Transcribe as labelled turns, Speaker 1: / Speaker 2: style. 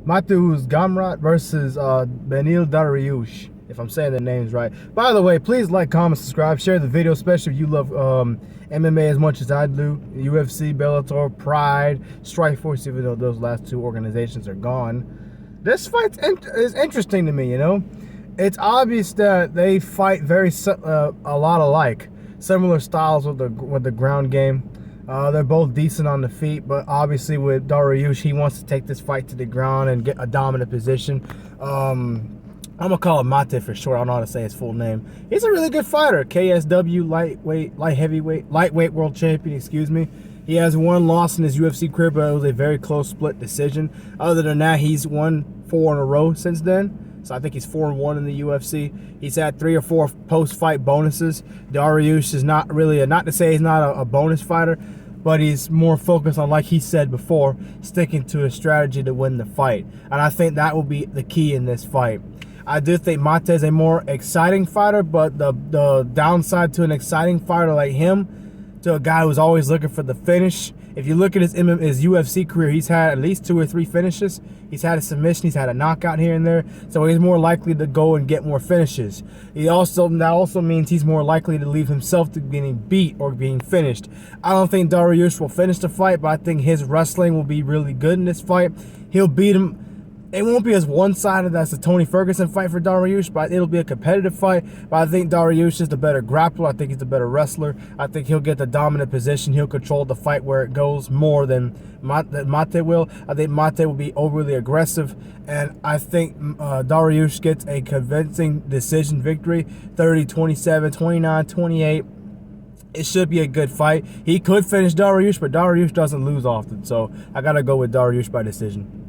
Speaker 1: Mateusz Gamrot versus Beneil Dariush, if I'm saying the names right. By the way, please like, comment, subscribe, share the video, especially if you love MMA as much as I do. UFC, Bellator, Pride, Strikeforce, even though those last two organizations are gone. This fight is interesting to me, you know? It's obvious that they fight a lot alike. Similar styles with the ground game. They're both decent on the feet, but obviously with Dariush, he wants to take this fight to the ground and get a dominant position. I'm gonna call him Mate for short. I don't know how to say his full name. He's a really good fighter. KSW lightweight world champion, excuse me. He has one loss in his UFC career, but it was a very close split decision. Other than that, he's won 4 in a row since then. So I think he's 4-1 in the UFC. He's had 3 or 4 post-fight bonuses. Dariush is not really, not to say he's not a bonus fighter, but he's more focused on, like he said before, sticking to a strategy to win the fight. And I think that will be the key in this fight. I do think Mate is a more exciting fighter, but the downside to an exciting fighter like him, to a guy who's always looking for the finish. If you look at his UFC career, he's had at least 2 or 3 finishes. He's had a submission, he's had a knockout here and there, so he's more likely to go and get more finishes. That also means he's more likely to leave himself to getting beat or being finished. I don't think Dariush will finish the fight, but I think his wrestling will be really good in this fight. He'll beat him. It won't be as one-sided as the Tony Ferguson fight for Dariush, but it'll be a competitive fight. But I think Dariush is the better grappler. I think he's the better wrestler. I think he'll get the dominant position. He'll control the fight where it goes more than Mate will. I think Mate will be overly aggressive, and I think Dariush gets a convincing decision victory, 30-27, 29-28. It should be a good fight. He could finish Dariush, but Dariush doesn't lose often, so I gotta go with Dariush by decision.